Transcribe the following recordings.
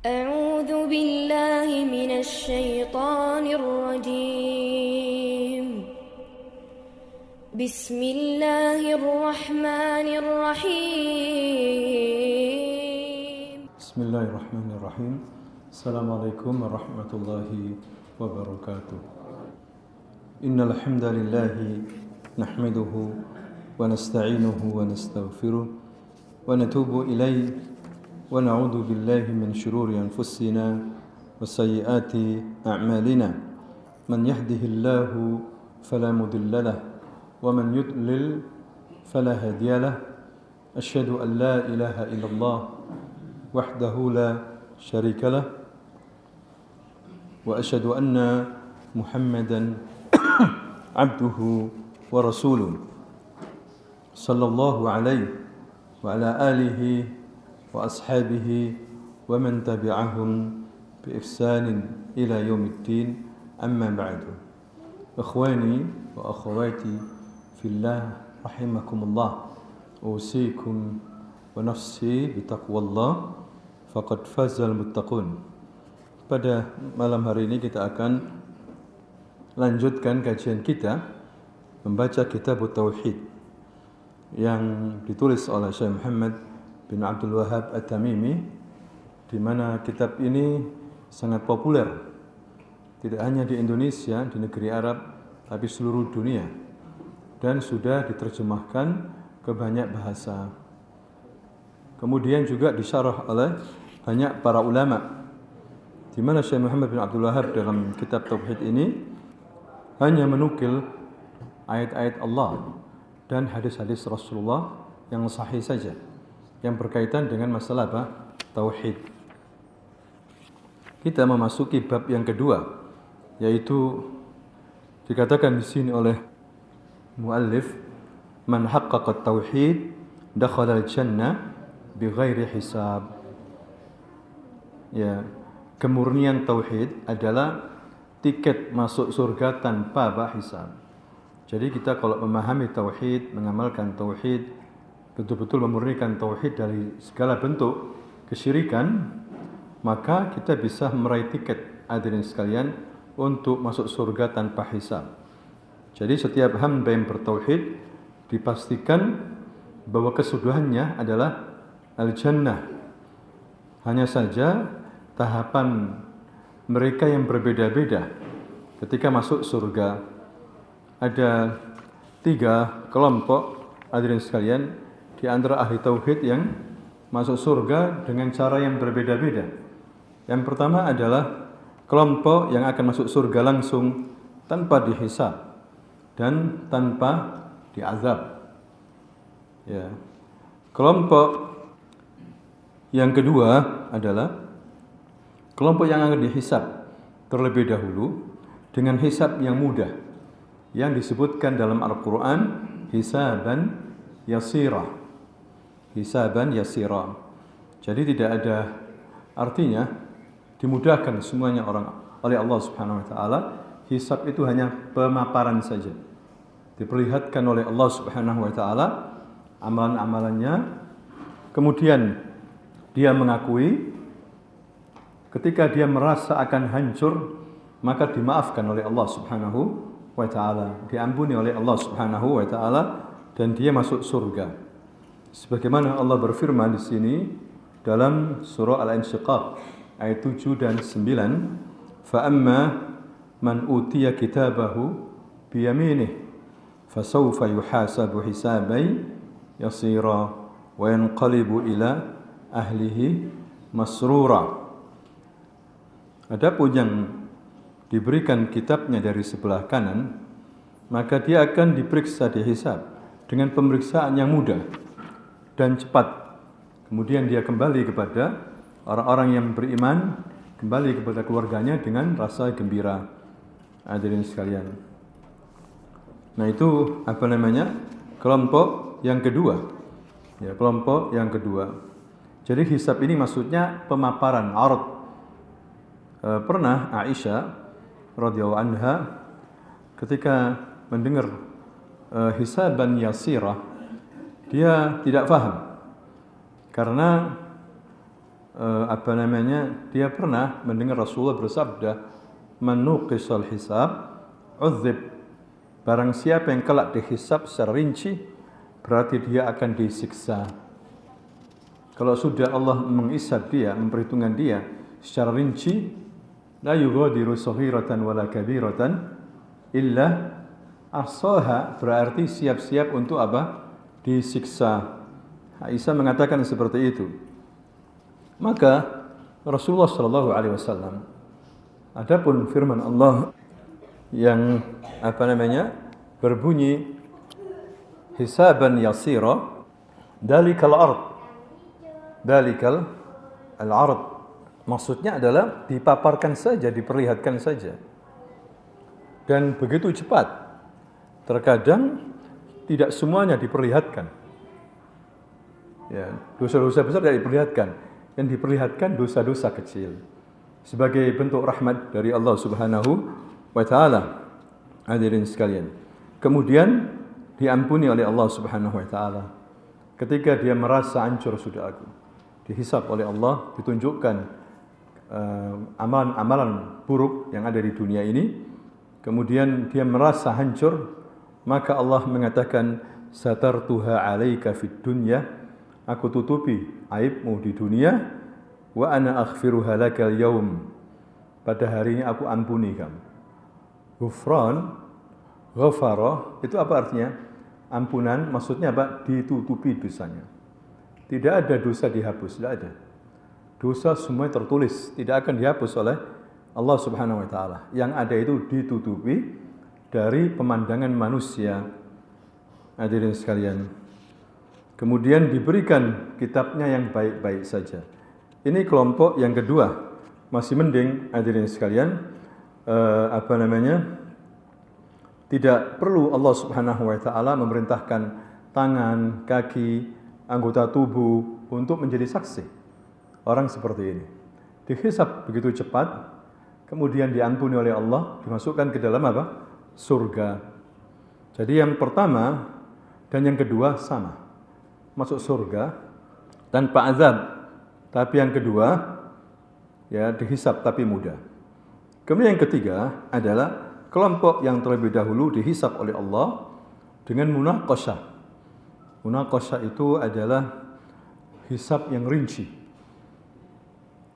أعوذ بالله من الشيطان الرجيم بسم الله الرحمن الرحيم بسم الله الرحمن الرحيم السلام عليكم ورحمة الله وبركاته إن الحمد لله نحمده ونستعينه ونستغفره ونتوب إليه ونعوذ بالله من شرور أنفسنا وسيئات أعمالنا من يهده الله فلا مضل له ومن يضلل فلا هادي له أشهد أن لا إله إلا الله وحده لا شريك له وأشهد أن محمدا عبده ورسوله صلى الله عليه وعلى آله وأصحابه ومن تبعهم بإحسان إلى يوم الدين أما بعد إخواني وأخواتي في الله رحمكم الله أوصيكم ونفسي بتقوى الله faqad fazal muttaqun. Pada malam hari ini kita akan lanjutkan kajian kita membaca kitab Tauhid yang ditulis oleh Syekh Muhammad bin Abdul Wahhab At-Tamimi, di mana kitab ini sangat populer tidak hanya di Indonesia, di negeri Arab, tapi seluruh dunia, dan sudah diterjemahkan ke banyak bahasa. Kemudian juga disyarah oleh banyak para ulama, di mana Syekh Muhammad bin Abdul Wahhab dalam kitab Tauhid ini hanya menukil ayat-ayat Allah dan hadis-hadis Rasulullah yang sahih saja, yang berkaitan dengan masalah apa? Tauhid. Kita memasuki bab yang kedua, yaitu dikatakan di sini oleh muallif, man haqqaqa at-tauhid dakhala al-jannah bighairi hisab. Ya, kemurnian tauhid adalah tiket masuk surga tanpa hisab. Jadi kita kalau memahami tauhid, mengamalkan tauhid, betul-betul memurnikan tauhid dari segala bentuk kesyirikan, maka kita bisa meraih tiket, hadirin sekalian, untuk masuk surga tanpa hisab. Jadi setiap hamba yang bertauhid dipastikan bahwa kesudahannya adalah al-jannah. Hanya saja tahapan mereka yang berbeda-beda ketika masuk surga. Ada 3 kelompok, hadirin sekalian, di antara ahli tauhid yang masuk surga dengan cara yang berbeda-beda. Yang pertama adalah kelompok yang akan masuk surga langsung tanpa dihisab dan tanpa diazab. Ya. Kelompok yang kedua adalah kelompok yang akan dihisab terlebih dahulu dengan hisab yang mudah, yang disebutkan dalam Al-Quran hisaban yasira. Hisaban yasira. Jadi tidak ada, artinya dimudahkan semuanya orang oleh Allah Subhanahu wa taala. Hisab itu hanya pemaparan saja. Diperlihatkan oleh Allah Subhanahu wa taala amalan-amalannya, kemudian dia mengakui. Ketika dia merasa akan hancur, maka dimaafkan oleh Allah Subhanahu wa taala, diampuni oleh Allah Subhanahu wa taala, dan dia masuk surga. Sebagaimana Allah berfirman di sini dalam surah Al-Insyiqaq ayat 7 dan 9, fa amma man utiya kitabahu bi yaminih fasawfa yuhasabu hisaban yasira wa yanqalibu ila ahlihi masrura. Adapun yang diberikan kitabnya dari sebelah kanan, maka dia akan diperiksa, dihisab dengan pemeriksaan yang mudah dan cepat. Kemudian dia kembali kepada orang-orang yang beriman, kembali kepada keluarganya dengan rasa gembira. Hadirin sekalian. Nah, itu kelompok yang kedua. Ya, kelompok yang kedua. Jadi hisab ini maksudnya pemaparan, arad. Pernah Aisyah radhiyallahu anha ketika mendengar hisaban yasirah, dia tidak paham karena dia pernah mendengar Rasulullah bersabda, "Manuqisal hisab udzib." Barang siapa yang kelak dihisab secara rinci, berarti dia akan disiksa. Kalau sudah Allah menghisab dia, memperhitungkan dia secara rinci, la yughadiru saghiratan wala kabiratan illa ahsaha, berarti siap-siap untuk apa? Disiksa. Aisyah mengatakan seperti itu. Maka Rasulullah sallallahu alaihi wasallam, adapun firman Allah yang berbunyi hisaban yasira, dalikal ard. Dalikal al-ard. Maksudnya adalah dipaparkan saja, diperlihatkan saja. Dan begitu cepat. Terkadang tidak semuanya diperlihatkan. Ya, dosa-dosa besar tidak diperlihatkan. Yang diperlihatkan dosa-dosa kecil. Sebagai bentuk rahmat dari Allah Subhanahu wa Ta'ala. Hadirin sekalian. Kemudian diampuni oleh Allah Subhanahu wa Ta'ala. Ketika dia merasa hancur sudah aku, dihisab oleh Allah, ditunjukkan amalan-amalan buruk yang ada di dunia ini, kemudian dia merasa hancur, maka Allah mengatakan, satartuha 'alaika fid dunya, aku tutupi aibmu di dunia, wa ana aghfiruha lakal yaum, pada hari ini aku ampuni kamu. Ghufran, ghafara, itu apa artinya? Ampunan, maksudnya apa? Ditutupi dosanya. Tidak ada dosa dihapus, tidak ada. Dosa semua tertulis, tidak akan dihapus oleh Allah Subhanahu wa Ta'ala. Yang ada itu ditutupi dari pemandangan manusia. Hadirin sekalian. Kemudian diberikan kitabnya yang baik-baik saja. Ini kelompok yang kedua. Masih mending, hadirin sekalian, tidak perlu Allah Subhanahu wa Ta'ala memerintahkan tangan, kaki, anggota tubuh untuk menjadi saksi. Orang seperti ini dihisab begitu cepat, kemudian diampuni oleh Allah, dimasukkan ke dalam apa? Surga. Jadi yang pertama dan yang kedua sama, masuk surga tanpa azab. Tapi yang kedua ya dihisab tapi mudah. Kemudian yang ketiga adalah kelompok yang terlebih dahulu dihisab oleh Allah dengan munaqasyah. Munaqasyah itu adalah hisab yang rinci.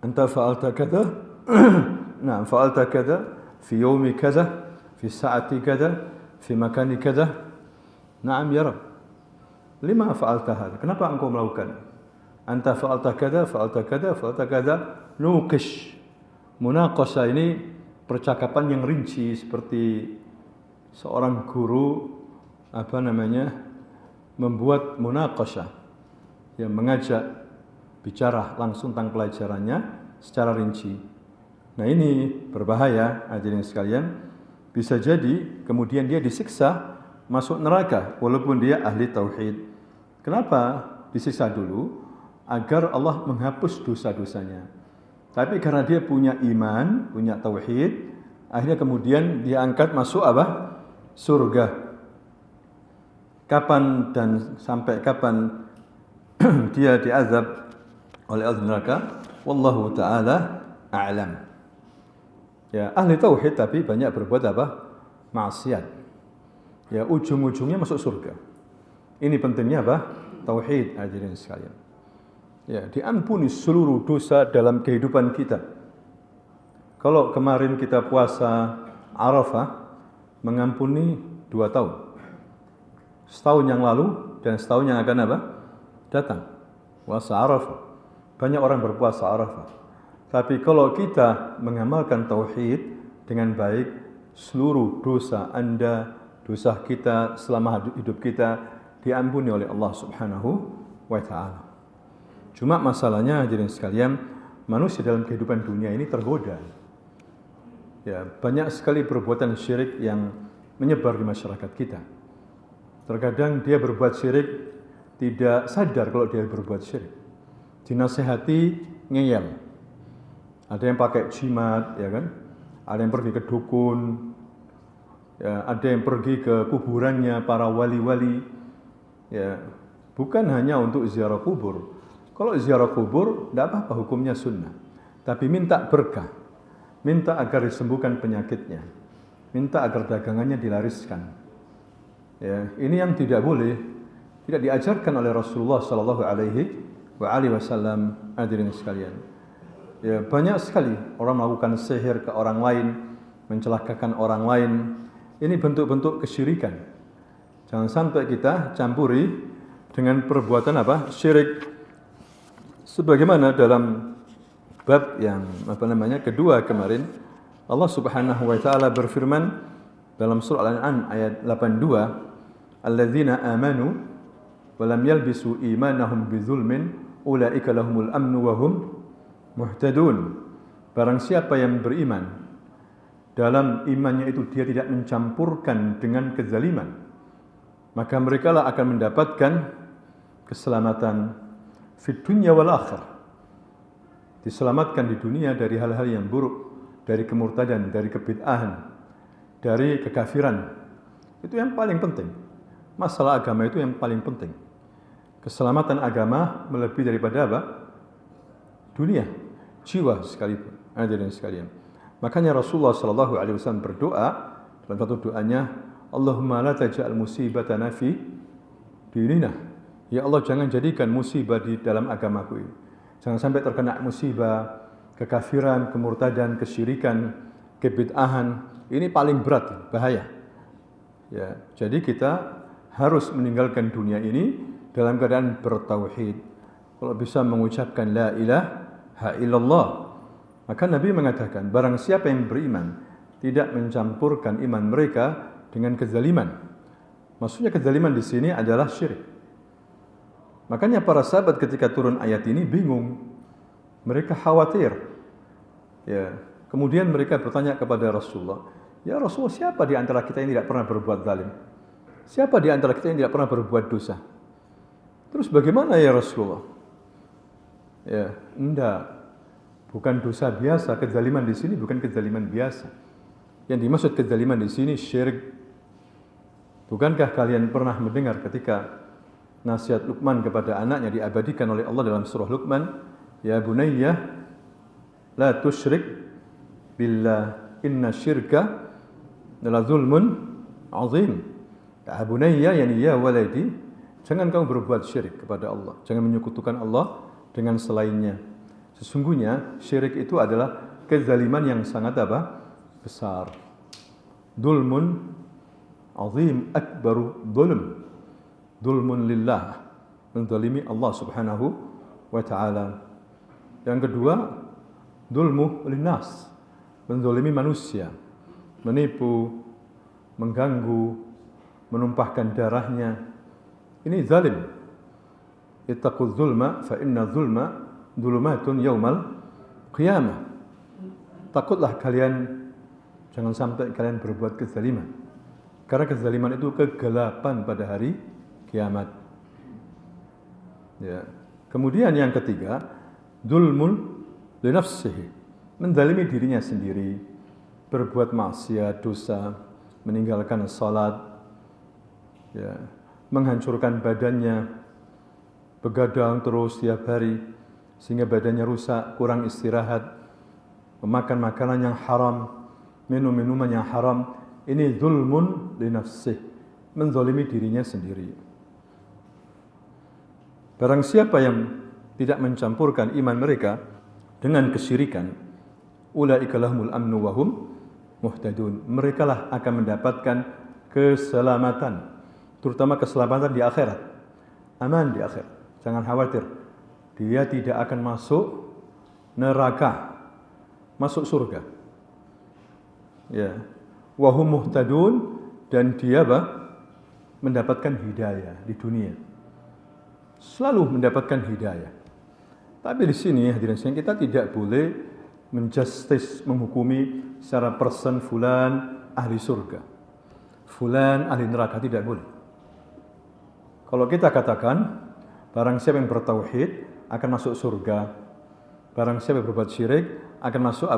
Anta fa'alta kadza, nah fa'alta kadza fi yaumi kadza, fi sa'ati kadza, fi makani kadza. Naam ya Rabb. Lima fa'alta hadza? Kenapa engkau melakukan? Anta fa'alta kadza, fa'alta kadza, fa'alta kadza. Nuqish. Munaqasyah ini percakapan yang rinci, seperti seorang guru membuat munaqasyah, yang mengajak bicara langsung tentang pelajarannya secara rinci. Nah ini berbahaya, hadirin sekalian. Bisa jadi kemudian dia disiksa, masuk neraka walaupun dia ahli tauhid. Kenapa disiksa dulu? Agar Allah menghapus dosa-dosanya. Tapi karena dia punya iman, punya tauhid, akhirnya kemudian dia angkat masuk apa? Surga. Kapan dan sampai kapan dia diazab oleh ahli neraka? Wallahu ta'ala a'lam. Ya, ahli tauhid tapi banyak berbuat apa? Maksiat. Ya, ujung-ujungnya masuk surga. Ini pentingnya apa? Tauhid, hadirin sekalian. Ya, diampuni seluruh dosa dalam kehidupan kita. Kalau kemarin kita puasa Arafah, mengampuni 2 tahun. Setahun yang lalu dan setahun yang akan apa? Datang. Puasa Arafah. Banyak orang berpuasa Arafah. Tapi kalau kita mengamalkan tauhid dengan baik, seluruh dosa Anda, dosa kita selama hidup kita diampuni oleh Allah Subhanahu wa Ta'ala. Cuma masalahnya hadirin sekalian, manusia dalam kehidupan dunia ini tergoda. Ya, banyak sekali perbuatan syirik yang menyebar di masyarakat kita. Terkadang dia berbuat syirik tidak sadar kalau dia berbuat syirik. Dinasehati ngeyel. Ada yang pakai jimat, ya kan? Ada yang pergi ke dukun. Ya, ada yang pergi ke kuburannya para wali-wali. Ya, bukan hanya untuk ziarah kubur, Kalau ziarah kubur, tidak apa-apa, hukumnya sunnah. Tapi minta berkah, minta agar disembuhkan penyakitnya, minta agar dagangannya dilariskan. Ya, ini yang tidak boleh, tidak diajarkan oleh Rasulullah Sallallahu Alaihi Wasallam. Hadirin sekalian, ya banyak sekali orang melakukan sihir ke orang lain, mencelakakan orang lain. Ini bentuk-bentuk kesyirikan. Jangan sampai kita campuri dengan perbuatan syirik. Sebagaimana dalam bab yang kedua kemarin, Allah Subhanahu wa taala berfirman dalam surah Al-An'am ayat 82, "Alladzina amanu wa lam yalbisu imanahum bidzulmin ulaika lahumul amnu wa hum muhtadun." Barang siapa yang beriman, dalam imannya itu dia tidak mencampurkan dengan kezaliman, maka merekalah akan mendapatkan keselamatan fid dunya wal akhirah. Diselamatkan di dunia dari hal-hal yang buruk, dari kemurtadan, dari kebid'ahan, dari kekafiran. Itu yang paling penting. Masalah agama itu yang paling penting. Keselamatan agama melebihi daripada dunia, jiwa sekalipun. Hadirin sekalian. Makanya Rasulullah sallallahu alaihi wasallam berdoa dalam satu doanya, Allahumma la taj'al musibatana fi dinina. Ya Allah, jangan jadikan musibah di dalam agamaku ini. Jangan sampai terkena musibah, kekafiran, kemurtadan, kesyirikan, kebid'ahan. Ini paling berat, bahaya. Ya, jadi kita harus meninggalkan dunia ini dalam keadaan bertauhid. Kalau bisa mengucapkan la ilaha illallah. Maka Nabi mengatakan, barang siapa yang beriman tidak mencampurkan iman mereka dengan kezaliman. Maksudnya kezaliman di sini adalah syirik. Makanya para sahabat ketika turun ayat ini bingung. Mereka khawatir. Ya, kemudian mereka bertanya kepada Rasulullah, "Ya Rasulullah, siapa di antara kita yang tidak pernah berbuat zalim? Siapa di antara kita yang tidak pernah berbuat dosa? Terus bagaimana ya Rasulullah?" Ya, enggak. Bukan dosa biasa, kezaliman di sini bukan kezaliman biasa. Yang dimaksud kezaliman di sini syirik. Bukankah kalian pernah mendengar ketika nasihat Luqman kepada anaknya diabadikan oleh Allah dalam surah Luqman, "Ya bunayya la tusyrik billah inna syirka la zulmun azim." Ya bunayya, yani ya waladi, jangan kamu berbuat syirik kepada Allah, jangan menyekutukan Allah dengan selainnya. Sesungguhnya syirik itu adalah kezaliman yang sangat besar. Zulmun azim, akbaru zulm. Zulmun lillah, menzalimi Allah Subhanahu wa taala. Yang kedua, zulmu linnas, menzalimi manusia, menipu, mengganggu, menumpahkan darahnya. Ini zalim. Ittaqul zulma fa inna zulma dzulumatun yaumal qiyamah. Takutlah kalian, jangan sampai kalian berbuat kezaliman. Karena kezaliman itu kegelapan pada hari kiamat. Ya. Kemudian yang ketiga, dzulmun li nafsihi, menzalimi dirinya sendiri, berbuat maksiat, dosa, meninggalkan salat, ya, menghancurkan badannya, begadang terus tiap hari sehingga badannya rusak, kurang istirahat, memakan makanan yang haram, minum minuman yang haram. Ini dzulmun li nafsihi, menzalimi dirinya sendiri. Barang siapa yang tidak mencampurkan iman mereka dengan kesyirikan, ulaika lahumul amnu wa hum muhtadun. Merekalah akan mendapatkan keselamatan, terutama keselamatan di akhirat. Aman di akhirat. Jangan khawatir. Dia tidak akan masuk neraka, masuk surga. Ya. Wa hum muhtadun, dan dia mendapatkan hidayah di dunia. Selalu mendapatkan hidayah. Tapi di sini hadirin sekalian, kita tidak boleh menjustis, menghukumi secara person fulan ahli surga, fulan ahli neraka, tidak boleh. Kalau kita katakan barang siapa yang bertauhid akan masuk surga, barang siapa yang berbuat syirik akan masuk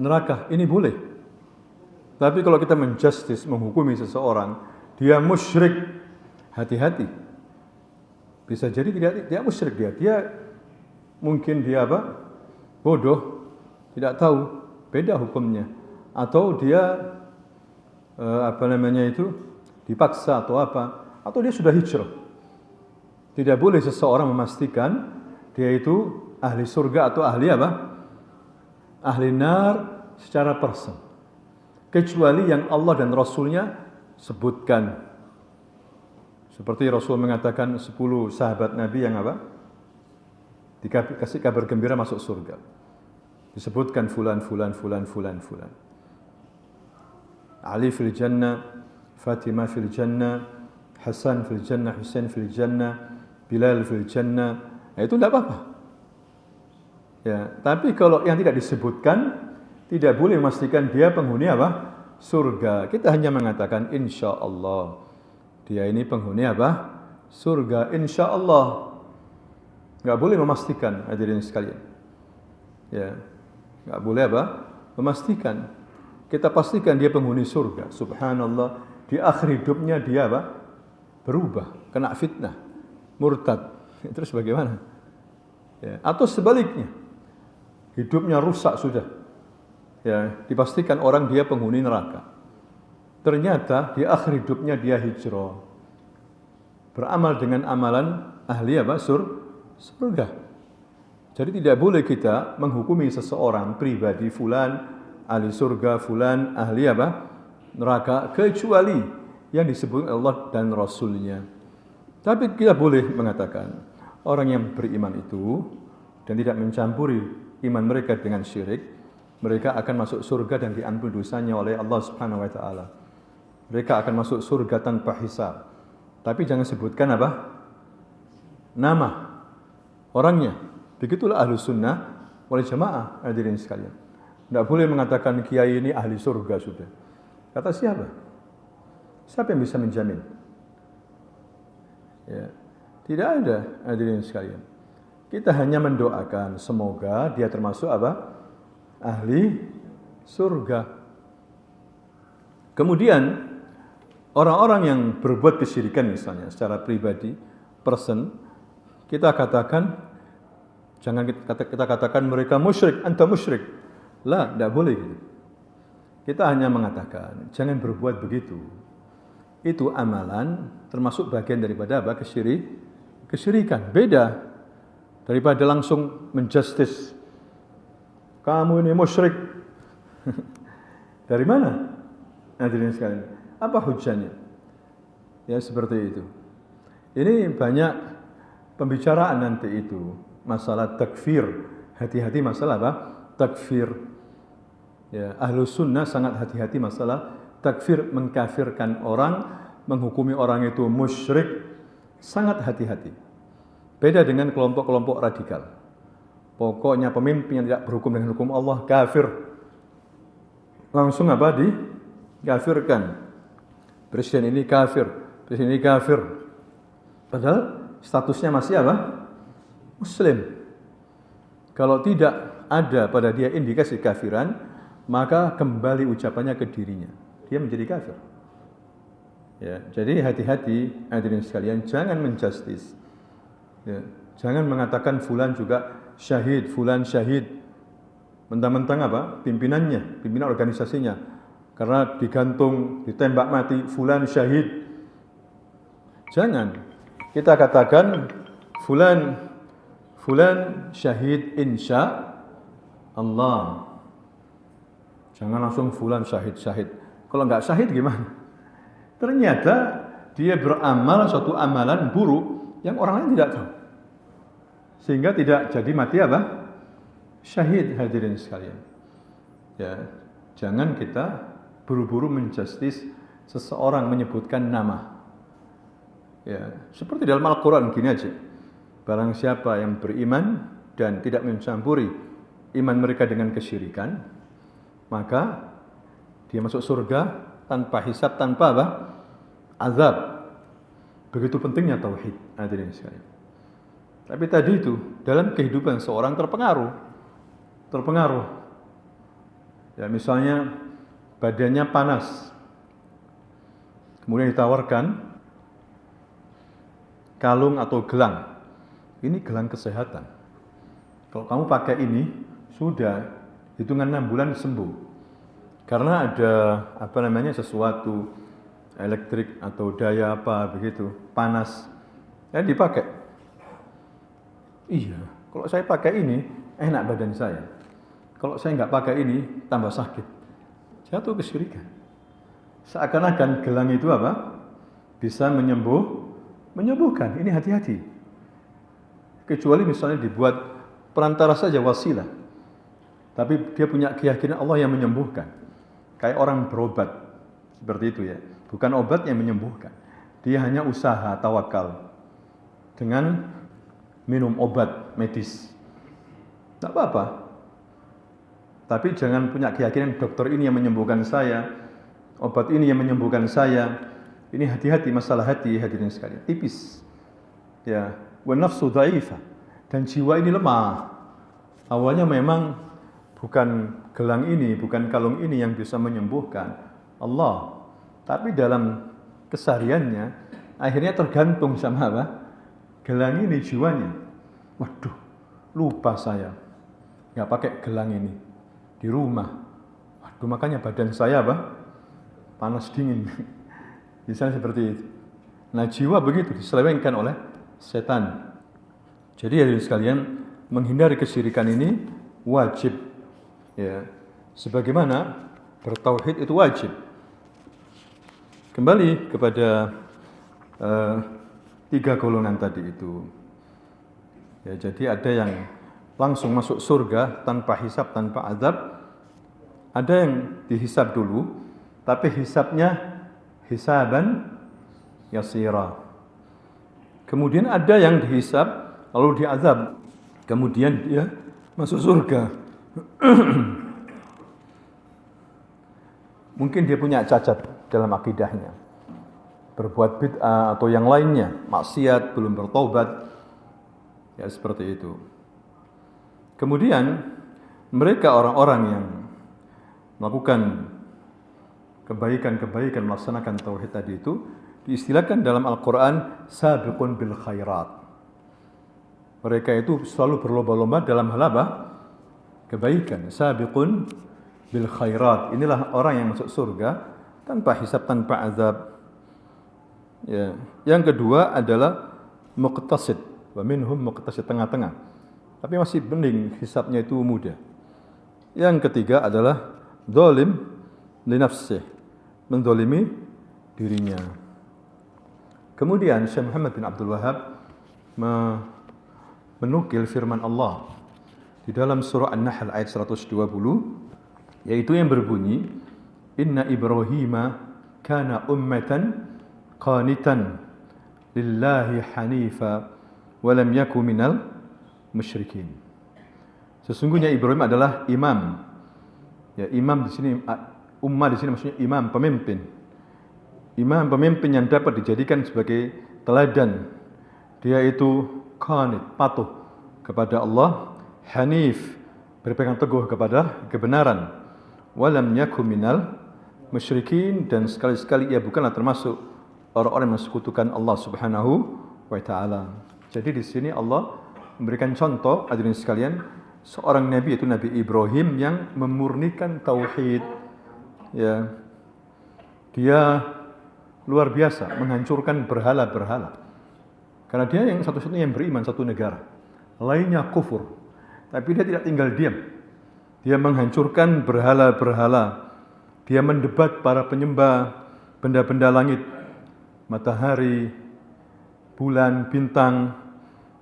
neraka, ini boleh. Tapi kalau kita menjustis, menghukumi seseorang dia musyrik, hati-hati. Bisa jadi tidak musyrik dia. Dia mungkin dia bodoh, tidak tahu, beda hukumnya. Atau dia dipaksa atau atau dia sudah hijrah. Tidak boleh seseorang memastikan dia itu ahli surga atau ahli ahli nar secara person. Kecuali yang Allah dan Rasulnya sebutkan. Seperti Rasul mengatakan 10 sahabat Nabi yang dikasih kabar gembira masuk surga. Disebutkan fulan. Ali fil jannah, Fatimah fil jannah, Hasan fil jannah, Husain fil jannah, Bilal fil jannah. Nah, itu tidak apa-apa. Ya, tapi kalau yang tidak disebutkan, tidak boleh memastikan dia penghuni surga. Kita hanya mengatakan insya Allah. Dia ini penghuni surga, insya Allah. Nggak boleh memastikan, hadirin sekalian. Ya, nggak boleh memastikan. Kita pastikan dia penghuni surga. Subhanallah, di akhir hidupnya dia berubah, kena fitnah, murtad. Terus bagaimana? Ya, atau sebaliknya, hidupnya rusak sudah. Ya, dipastikan orang dia penghuni neraka. Ternyata di akhir hidupnya dia hijrah. Beramal dengan amalan ahli surga. Jadi tidak boleh kita menghukumi seseorang pribadi fulan ahli surga, fulan ahli neraka, kecuali yang disebut Allah dan Rasulnya. Tapi kita boleh mengatakan orang yang beriman itu dan tidak mencampuri iman mereka dengan syirik, mereka akan masuk surga dan diampuni dosanya oleh Allah Subhanahu wa taala. Mereka akan masuk surga tanpa hisab. Tapi jangan sebutkan nama orangnya. Begitulah ahlu sunnah wal jamaah, hadirin sekalian. Tidak boleh mengatakan kiai ini ahli surga sudah. Kata siapa? Siapa yang bisa menjamin? Ya, tidak ada, hadirin sekalian. Kita hanya mendoakan semoga dia termasuk ahli surga. Kemudian orang-orang yang berbuat kesyirikan misalnya secara pribadi, person, kita katakan kita katakan mereka musyrik, anta musyrik. Lah, tidak boleh gitu. Kita hanya mengatakan jangan berbuat begitu. Itu amalan termasuk bagian daripada kesyirikan. Beda daripada langsung menjustis. Kamu ini musyrik. Dari mana? Hadirin sekalian, apa hujahnya? Ya seperti itu. Ini banyak pembicaraan nanti itu masalah takfir. Hati-hati masalah takfir. Ya, ahlu sunnah sangat hati-hati masalah takfir, mengkafirkan orang, menghukumi orang itu musyrik, sangat hati-hati. Beda dengan kelompok-kelompok radikal. Pokoknya pemimpin yang tidak berhukum dengan hukum Allah kafir. Langsung dikafirkan. Presiden ini kafir, presiden ini kafir. Padahal statusnya masih Muslim. Kalau tidak ada pada dia indikasi kafiran, maka kembali ucapannya ke dirinya. Dia menjadi kafir. Ya, jadi hati-hati hadirin sekalian, jangan menjustis. Ya, jangan mengatakan fulan juga syahid, fulan syahid. Mentang-mentang pimpinannya, pimpinan organisasinya. Karena digantung, ditembak mati, fulan syahid. Jangan. Kita katakan fulan syahid insya Allah. Jangan langsung fulan syahid. Kalau enggak syahid gimana? Ternyata dia beramal suatu amalan buruk yang orang lain tidak tahu. Sehingga tidak jadi mati syahid, hadirin sekalian. Ya, jangan kita buru-buru menjustis seseorang menyebutkan nama. Ya, seperti dalam Al-Qur'an gini aja. Barang siapa yang beriman dan tidak mencampuri iman mereka dengan kesyirikan, maka dia masuk surga tanpa hisab, tanpa azab. Begitu pentingnya tauhid, hadirin sekalian. Tapi tadi itu dalam kehidupan seorang terpengaruh. Ya, misalnya badannya panas. Kemudian ditawarkan kalung atau gelang. Ini gelang kesehatan. Kalau kamu pakai ini, sudah hitungan 6 bulan sembuh. Karena ada sesuatu elektrik atau daya apa begitu, panas, dipakai. Iya, kalau saya pakai ini, enak badan saya. Kalau saya nggak pakai ini, tambah sakit. Jatuh kesyirikan. Seakan-akan gelang itu bisa menyembuhkan. Ini hati-hati. Kecuali misalnya dibuat perantara saja, wasilah. Tapi dia punya keyakinan Allah yang menyembuhkan. Kayak orang berobat. Seperti itu ya. Bukan obat yang menyembuhkan. Dia hanya usaha, tawakal. Dengan minum obat medis. Tak apa-apa. Tapi jangan punya keyakinan dokter ini yang menyembuhkan saya. Obat ini yang menyembuhkan saya. Ini hati-hati, masalah hati hadirin sekalian. Tipis. Ya. Wa nafsu dhaifah, dan jiwa ini lemah. Awalnya memang bukan gelang ini, bukan kalung ini yang bisa menyembuhkan Allah, tapi dalam kesehariannya akhirnya tergantung sama gelang ini jiwanya. Waduh, lupa saya nggak pakai gelang ini di rumah. Waduh, makanya badan saya panas dingin. Misalnya seperti itu. Nah, jiwa begitu diselewengkan oleh setan. Jadi hadirin sekalian, menghindari kesyirikan ini wajib, ya. Sebagaimana bertauhid itu wajib. Kembali kepada 3 golongan tadi itu. Ya, jadi ada yang langsung masuk surga tanpa hisab, tanpa azab. Ada yang dihisab dulu, tapi hisabnya hisaban yasira. Kemudian ada yang dihisab lalu diazab, kemudian dia masuk surga. Mungkin dia punya cacat dalam akidahnya, berbuat bid'ah atau yang lainnya, maksiat, belum bertobat, ya seperti itu. Kemudian mereka orang-orang yang melakukan kebaikan-kebaikan, melaksanakan tauhid tadi itu diistilahkan dalam Al-Quran sabiqun bil khairat. Mereka itu selalu berlomba-lomba dalam hal kebaikan. Sabiqun bil khairat. Inilah orang yang masuk surga tanpa hisab, tanpa azab. Ya. Yang kedua adalah muqtasid. Wa minhum muqtasid, tengah-tengah. Tapi masih bening, hisabnya itu mudah. Yang ketiga adalah zalim li nafsih, menzalimi dirinya. Kemudian Syekh Muhammad bin Abdul Wahhab menukil firman Allah di dalam surah An-Nahl ayat 120, yaitu yang berbunyi, Inna Ibrahima kana ummatan qanitan lillahi hanifa wa lam yaku minal musyrikin. Sesungguhnya Ibrahim adalah imam. Ya, imam di sini, ummah di sini maksudnya imam, pemimpin. Imam, pemimpin yang dapat dijadikan sebagai teladan. Dia itu qanit, patuh kepada Allah, hanif, berpegang teguh kepada kebenaran, walam yakum minal musyrikin, dan sekali-sekali ia bukanlah termasuk orang-orang yang mensekutukan Allah Subhanahu wa taala. Jadi di sini Allah memberikan contoh hadirin sekalian, seorang nabi, yaitu Nabi Ibrahim, yang memurnikan tauhid. Ya. Dia luar biasa menghancurkan berhala-berhala. Karena dia yang satu-satunya yang beriman satu negara. Lainnya kufur. Tapi dia tidak tinggal diam. Dia menghancurkan berhala-berhala. Dia mendebat para penyembah benda-benda langit, matahari, bulan, bintang.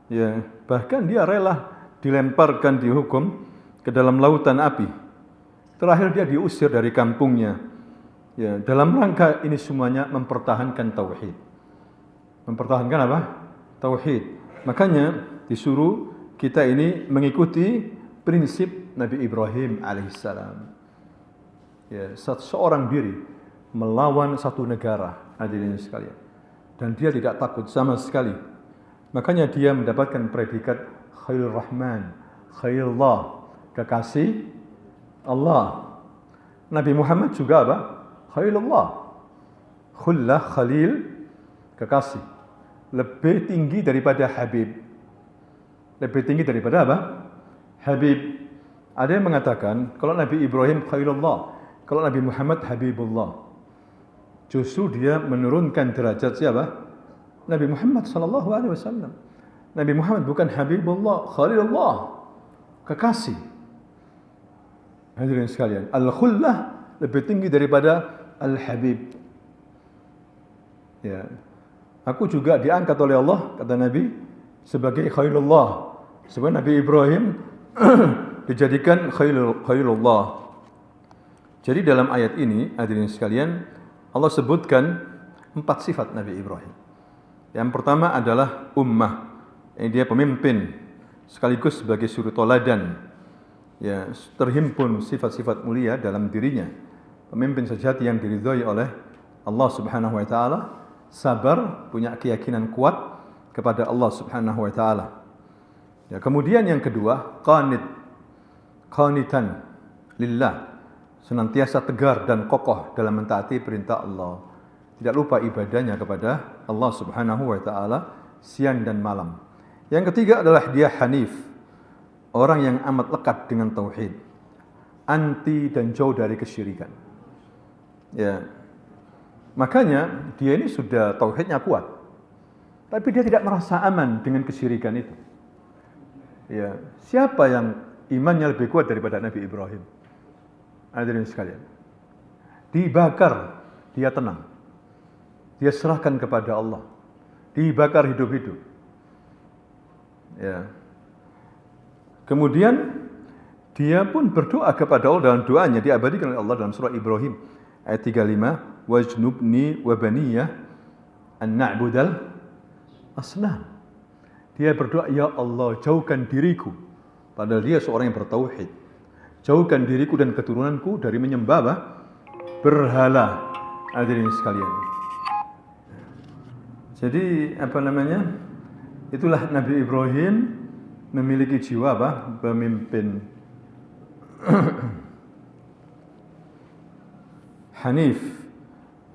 Ya, bahkan dia rela dilemparkan, dihukum ke dalam lautan api. Terakhir dia diusir dari kampungnya. Ya, dalam rangka ini semuanya mempertahankan tauhid. Mempertahankan apa? Tauhid. Makanya disuruh kita ini mengikuti prinsip Nabi Ibrahim alaihissalam. Ya, seorang diri melawan satu negara, hadirin sekalian. Dan dia tidak takut sama sekali. Makanya dia mendapatkan predikat Khalil Rahman, Khalilullah, kekasih Allah. Nabi Muhammad juga apa? Khalilullah. Khullah, Khalil, kekasih. lebih tinggi daripada Habib. Lebih tinggi daripada apa? Habib. Ada yang mengatakan kalau Nabi Ibrahim Khalilullah, kalau Nabi Muhammad Habibullah. Justru dia menurunkan derajat siapa? Nabi Muhammad sallallahu alaihi wasallam. Nabi Muhammad bukan Habibullah, Khalilullah, kekasih. Hadirin sekalian, al-khullah lebih tinggi daripada al-habib. Ya. Aku juga diangkat oleh Allah, kata Nabi, sebagai Khalilullah. Sebab Nabi Ibrahim dijadikan Khalilullah. Jadi dalam ayat ini, hadirin sekalian, Allah sebutkan 4 sifat Nabi Ibrahim. Yang pertama adalah ummah. Dia pemimpin sekaligus sebagai suri toladan. Ya, terhimpun sifat-sifat mulia dalam dirinya. Pemimpin sejati yang diridhai oleh Allah Subhanahu wa taala, sabar, punya keyakinan kuat kepada Allah Subhanahu wa taala. Ya, kemudian yang kedua, qanitan lillah. Senantiasa tegar dan kokoh dalam mentaati perintah Allah. Tidak lupa ibadahnya kepada Allah Subhanahu wa taala siang dan malam. Yang ketiga adalah dia hanif. Orang yang amat lekat dengan tauhid. Anti dan jauh dari kesyirikan. Ya. Makanya dia ini sudah tauhidnya kuat. Tapi dia tidak merasa aman dengan kesyirikan itu. Ya, siapa yang imannya lebih kuat daripada Nabi Ibrahim? Hadirin sekalian. Dibakar, dia tenang. Dia serahkan kepada Allah. Dibakar hidup-hidup. Ya. Kemudian dia pun berdoa kepada Allah dalam doanya diabadikan oleh Allah dalam surah Ibrahim ayat 35, wajnubni wa baniyah an na'budal asnam. Dia berdoa, ya Allah, jauhkan diriku, padahal dia seorang yang bertauhid, jauhkan diriku dan keturunanku dari menyembah berhala. Hadirin sekalian. Jadi itulah Nabi Ibrahim memiliki jiwa pemimpin hanif.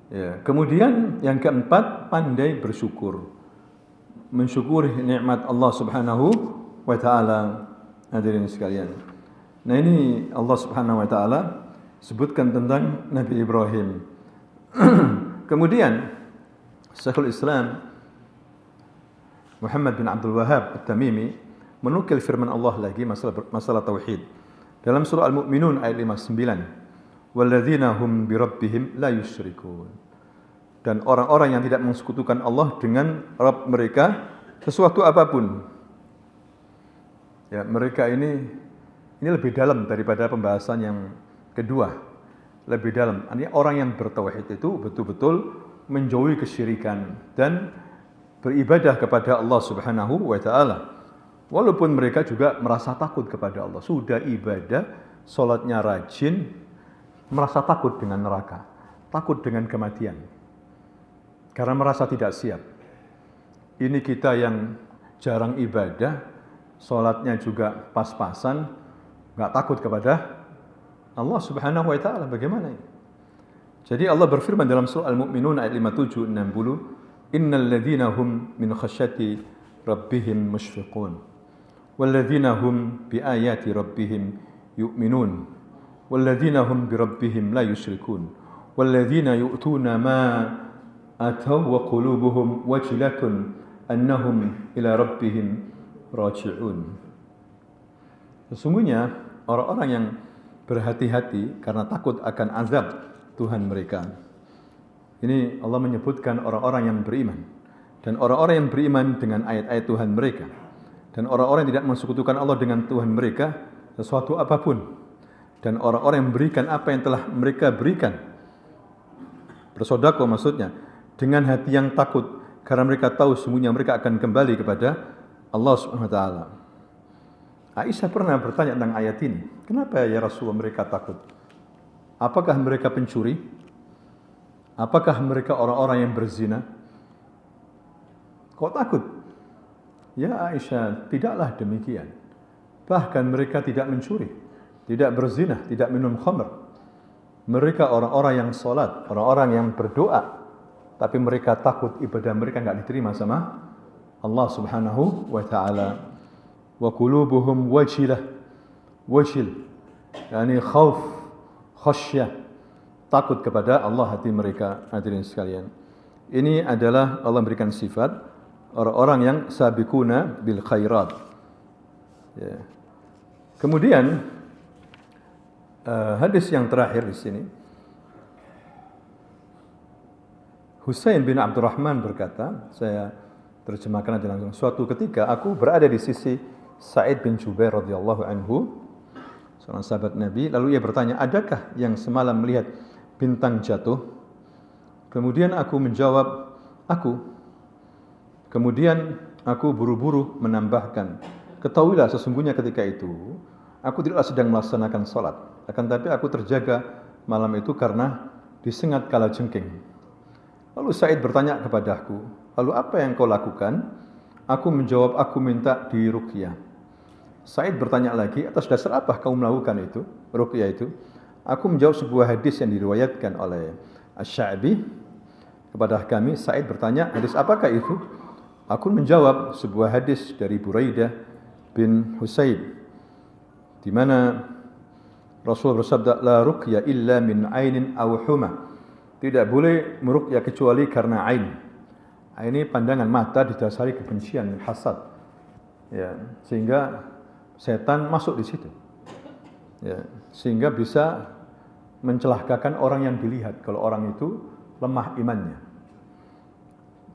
Ya. Kemudian yang keempat, pandai bersyukur. Mensyukuri nikmat Allah Subhanahu wa taala. Hadirin sekalian. Nah, ini Allah Subhanahu wa taala sebutkan tentang Nabi Ibrahim. Kemudian Syekhul Islam Muhammad bin Abdul Wahhab At-Tamimi menukil firman Allah lagi masalah tauhid. Dalam surah Al-Mu'minun ayat 59, walladzina hum birabbihim la yusyrikun. Dan orang-orang yang tidak mensekutukan Allah dengan Rabb mereka sesuatu apapun. Ya, mereka ini lebih dalam daripada pembahasan yang kedua. Lebih dalam. Artinya orang yang bertauhid itu betul-betul menjauhi kesyirikan dan beribadah kepada Allah Subhanahu wa taala. Walaupun mereka juga merasa takut kepada Allah. Sudah ibadah, salatnya rajin, merasa takut dengan neraka, takut dengan kematian. Karena merasa tidak siap. Ini kita yang jarang ibadah, salatnya juga pas-pasan, enggak takut kepada Allah Subhanahu wa taala. Bagaimana ini? Jadi Allah berfirman dalam surah Al-Mu'minun ayat 57 60, innal ladzina hum min khasyati rabbihim musyfiqun wal ladzina hum bi ayati rabbihim yu'minun wal ladzina hum bi rabbihim la yusyrikun wal ladzina yu'tuna ma ataw wa qulubuhum wajilatun annahum ila rabbihim raji'un. Sesungguhnya orang-orang yang berhati-hati karena takut akan azab Tuhan mereka. Ini Allah menyebutkan orang-orang yang beriman. Dan orang-orang yang beriman dengan ayat-ayat Tuhan mereka. Dan orang-orang yang tidak mensekutukan Allah dengan Tuhan mereka sesuatu apapun. Dan orang-orang yang memberikan apa yang telah mereka berikan. Bersedekah maksudnya. Dengan hati yang takut. Karena mereka tahu sesungguhnya mereka akan kembali kepada Allah SWT. Aisyah pernah bertanya tentang ayat ini. Kenapa ya Rasulullah mereka takut? Apakah mereka pencuri? Apakah mereka orang-orang yang berzina? Kok takut? Ya Aisyah, tidaklah demikian. Bahkan mereka tidak mencuri, tidak berzina, tidak minum khamr. Mereka orang-orang yang salat, orang-orang yang berdoa. tapi mereka takut ibadah mereka enggak diterima sama Allah Subhanahu wa taala. Wa qulubuhum wajil, yakni khauf, khasyah, takut kepada Allah hati mereka. Hadirin sekalian, ini adalah Allah memberikan sifat orang-orang yang sabiquna bil khairat. Ya. Kemudian hadis yang terakhir di sini, Husain bin Abdurrahman berkata, saya terjemahkan aja langsung. Suatu ketika aku berada di sisi Sa'id bin Jubair radhiyallahu anhu, seorang sahabat Nabi, lalu ia bertanya, adakah yang semalam melihat bintang jatuh? Kemudian aku menjawab, aku. Kemudian aku buru-buru menambahkan, ketahuilah sesungguhnya ketika itu aku tidaklah sedang melaksanakan salat, akan tapi aku terjaga malam itu karena disengat kalajengking. Lalu Sa'id bertanya kepadaku, lalu apa yang kau lakukan? Aku menjawab, aku minta diruqyah. Sa'id bertanya lagi, atas dasar apa kau melakukan itu, ruqyah itu? Aku menjawab sebuah hadis yang diriwayatkan oleh Asy-Sya'bi kepada kami. Sa'id bertanya, hadis apakah itu? Aku menjawab sebuah hadis dari Buraidah bin Husayb, di mana Rasul bersabda, la ruqya illa min ainin aw huma. Tidak boleh meruqyah kecuali karena ain. Ini pandangan mata didasari kebencian, hasad. Ya, sehingga setan masuk di situ. Ya, sehingga bisa mencelakakan orang yang dilihat kalau orang itu lemah imannya.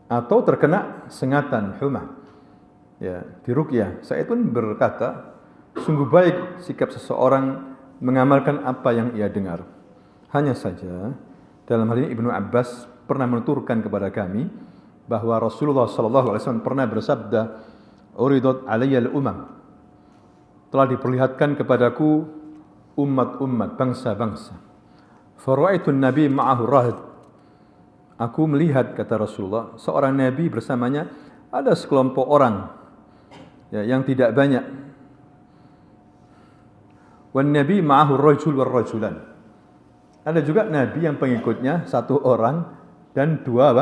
Atau terkena sengatan humah. Ya, diruqyah. Saya pun berkata, sungguh baik sikap seseorang mengamalkan apa yang ia dengar. Hanya saja dalam hal ini Ibnu Abbas pernah menuturkan kepada kami bahwa Rasulullah SAW pernah bersabda, uridat alayyal umam, telah diperlihatkan kepadaku umat-umat, bangsa-bangsa. Fara'aitun nabi ma'ahu rahid. Aku melihat, kata Rasulullah, seorang nabi bersamanya ada sekelompok orang ya, yang tidak banyak. Wan nabi ma'ahu rajul war rajulan. Ada juga nabi yang pengikutnya satu orang dan dua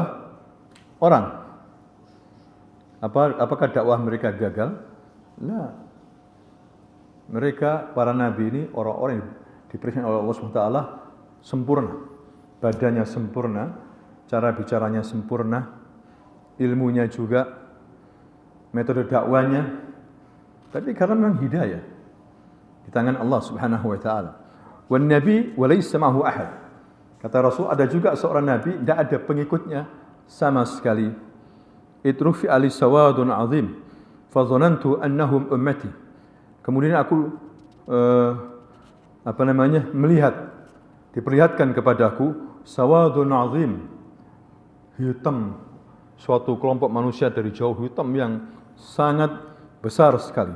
orang. Apakah dakwah mereka gagal? Nah, mereka para nabi ini orang-orang yang diberikan oleh Allah SWT sempurna, badannya sempurna, cara bicaranya sempurna, ilmunya juga, metode dakwanya, tapi karena memang hidayah di tangan Allah Subhanahu wa taala. Wan nabi wa laysa ma'ahu ahad. Kata Rasul, ada juga seorang nabi tidak ada pengikutnya sama sekali. Itrufi ali sawadun azim fa dhanantu annahum ummati. Kemudian aku melihat, diperlihatkan kepadaku sawadun azim, hitam, suatu kelompok manusia dari jauh hitam yang sangat besar sekali.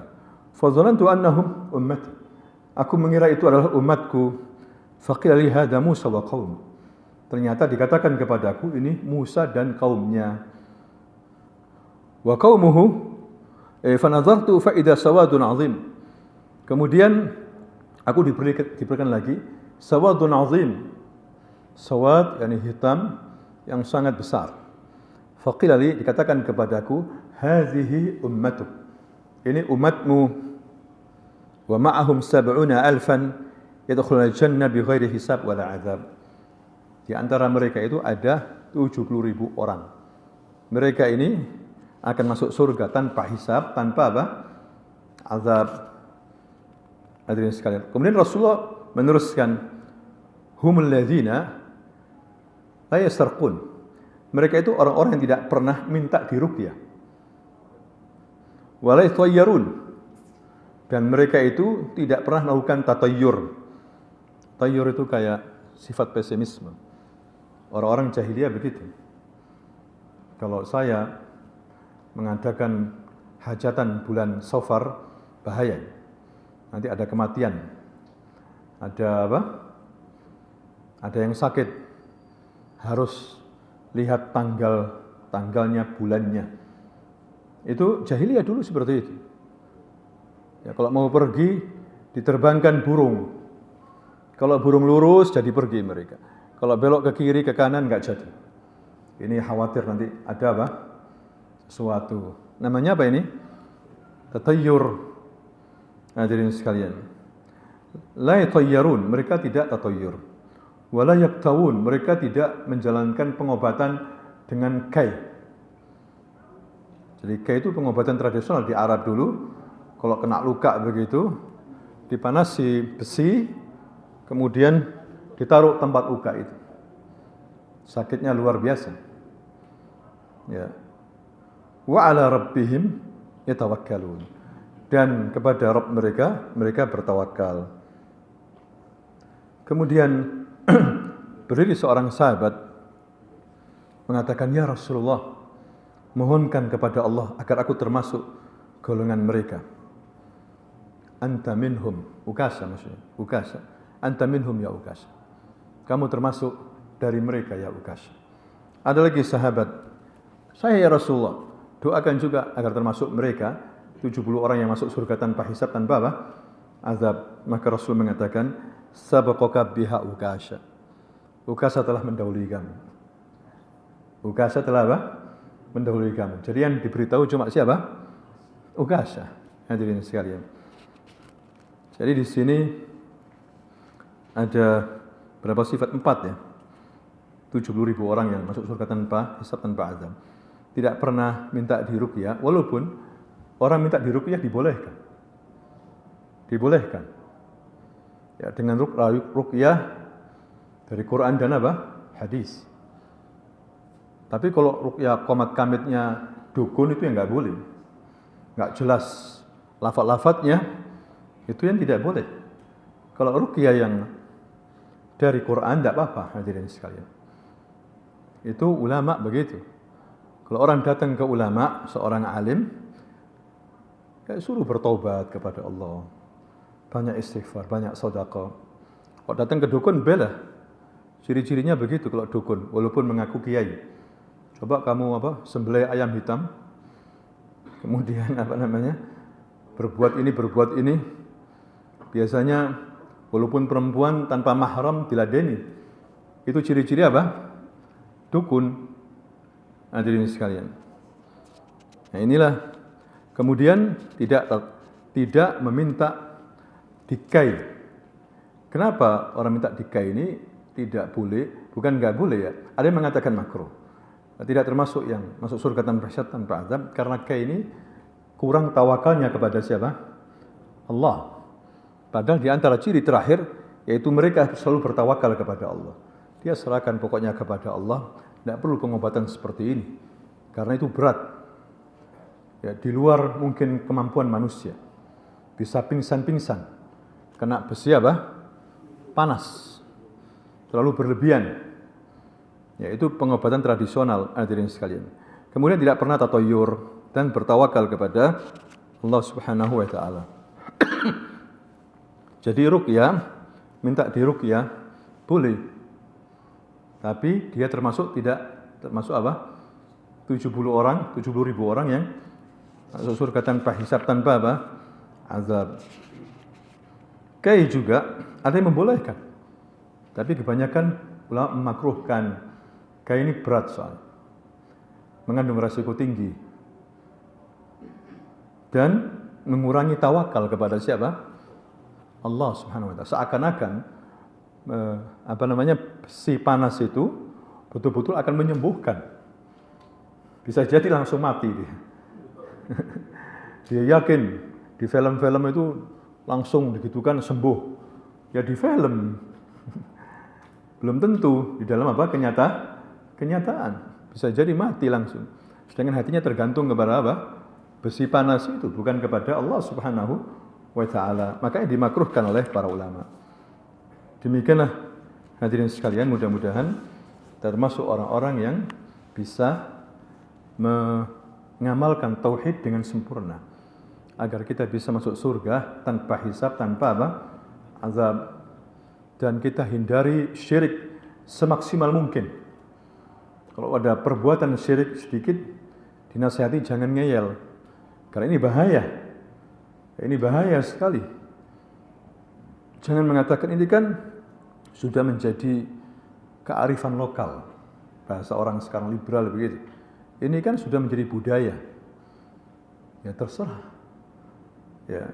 Fa dhanantu annahum ummati. Aku mengira itu adalah umatku. Faqila li hadza Musa wa qaum. Ternyata dikatakan kepadaku ini Musa dan kaumnya. Wa qaumuhu fa nadartu fa idza sawadun azim. Kemudian aku diberikan lagi sawadun azim. Sawad yakni hitam yang sangat besar. Faqila li, dikatakan kepadaku, hadhihi ummatuk. Ini umatmu. Wa ma'ahum 70,000 yadkhuluna al-jannah bighairi hisab wala azab. Di antara mereka itu ada 70.000 orang. Mereka ini akan masuk surga tanpa hisab, tanpa azab. Hadirin sekalian. Kemudian Rasulullah meneruskan, humul ladzina la yastarqun. Mereka itu orang-orang yang tidak pernah minta diruqyah. Wa la yatayyarun. Dan mereka itu tidak pernah melakukan tatayyur. Tayyur itu kayak sifat pesimisme. Orang-orang jahiliyah begitu. Kalau saya mengadakan hajatan bulan Safar, bahaya. Nanti ada kematian. Ada apa? Ada yang sakit. Harus lihat tanggalnya, bulannya. Itu jahiliyah dulu seperti itu. Ya, kalau mau pergi diterbangkan burung. Kalau burung lurus jadi pergi mereka. Kalau belok ke kiri ke kanan enggak jadi. Ini khawatir nanti ada apa? Sesuatu. Namanya apa ini? Tatayyur. Hadirin sekalian. La yatayyarun, mereka tidak tatayyur. Wala yaktawun, mereka tidak menjalankan pengobatan dengan kai. Jadi kai itu pengobatan tradisional di Arab dulu. Kalau kena luka begitu, dipanasi besi, kemudian ditaruh tempat luka itu. Sakitnya luar biasa. Ya. Wa ala rabbihim yatawakkalun. Dan kepada Rabb mereka, mereka bertawakal. Kemudian berdiri seorang sahabat mengatakan, "Ya Rasulullah, mohonkan kepada Allah agar aku termasuk golongan mereka." Anta minhum, Ukasha maksudnya. Ukasha. Anta minhum ya Ukasha. Kamu termasuk dari mereka ya Ukasha. Ada lagi sahabat, "Saya ya Rasulullah, doakan juga agar termasuk mereka 70 orang yang masuk surga tanpa hisab, tanpa apa? Azab." Maka Rasul mengatakan, "Sabaqaka biha Ukasha." Ukasha telah mendahului kamu. Ukasha telah apa? Mendahului kamu. Jadi yang diberitahu cuma siapa? Ukasha. Hadirin sekalian. Jadi di sini ada berapa sifat? 4 ya. 70.000 orang yang masuk surga tanpa hisab, tanpa azab. Tidak pernah minta diruqyah, walaupun orang minta diruqyah dibolehkan. Dibolehkan. Ya, dengan ruqyah dari Quran dan apa? Hadis. Tapi kalau ruqyah qomat kamitnya dukun itu yang enggak boleh. Enggak jelas lafaz-lafaznya, itu yang tidak boleh. Kalau ruqyah yang dari Quran enggak apa-apa, hadirin sekalian. Itu ulama begitu. Kalau orang datang ke ulama, seorang alim, kayak suruh bertobat kepada Allah. Banyak istighfar, banyak sedekah. Kalau datang ke dukun, bela. Ciri-cirinya begitu kalau dukun, walaupun mengaku kiai. Coba kamu sembelih ayam hitam, kemudian berbuat ini. Biasanya walaupun perempuan tanpa mahram diladeni. Itu ciri-ciri apa? Dukun. Hadirin sekalian. Nah inilah. Kemudian tidak meminta dikai. Kenapa orang minta dikai ini tidak boleh? Bukan nggak boleh ya. Ada yang mengatakan makruh. Tidak termasuk yang masuk surga tanpa hisab, tanpa azab, karena kai ini kurang tawakalnya kepada siapa? Allah. Padahal di antara ciri terakhir yaitu mereka selalu bertawakal kepada Allah. Dia serahkan pokoknya kepada Allah, tidak perlu pengobatan seperti ini. Karena itu berat. Ya, di luar mungkin kemampuan manusia. Bisa pingsan-pingsan. Kena besi panas. Terlalu berlebihan. Ya, itu pengobatan tradisional, hadirin sekalian. Kemudian tidak pernah tatoyur dan bertawakal kepada Allah Subhanahu wa taala. Jadi ruqyah, minta diruqyah boleh. Tapi dia termasuk 70.000 orang yang masuk surga tanpa hisab, tanpa azab. Kai juga ada yang membolehkan. Tapi kebanyakan ulama memakruhkan. Kai ini berat soal. Mengandung resiko tinggi. Dan mengurangi tawakal kepada siapa? Allah Subhanahu wa taala. Seakan-akan besi panas itu betul-betul akan menyembuhkan. Bisa jadi langsung mati dia. Dia yakin di film-film itu langsung digitukan sembuh. Ya di film. Belum tentu di dalam kenyataan. Bisa jadi mati langsung. Sedangkan hatinya tergantung kepada besi panas itu, bukan kepada Allah Subhanahu wa taala. Makanya dimakruhkan oleh para ulama. Demikianlah hadirin sekalian, mudah-mudahan termasuk orang-orang yang bisa mengamalkan tauhid dengan sempurna agar kita bisa masuk surga tanpa hisab, tanpa azab, dan kita hindari syirik semaksimal mungkin. Kalau ada perbuatan syirik sedikit, dinasihati jangan ngeyel, karena ini bahaya. Ini bahaya sekali. Jangan mengatakan ini kan sudah menjadi kearifan lokal. bahasa orang sekarang liberal begitu. Ini kan sudah menjadi budaya. Ya terserah. Ya,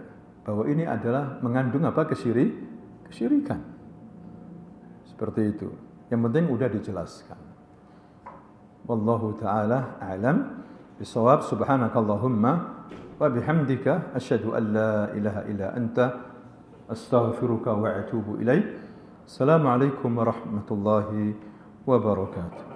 bahwa ini adalah mengandung apa? Kesyirikan. Seperti itu. Yang penting udah dijelaskan. Wallahu ta'ala a'lam bisawab. Subhanakallahumma wa bihamdika asyhadu an la ilaha illa anta astaghfiruka wa atubu ilaik. Assalamualaikum warahmatullahi wabarakatuh.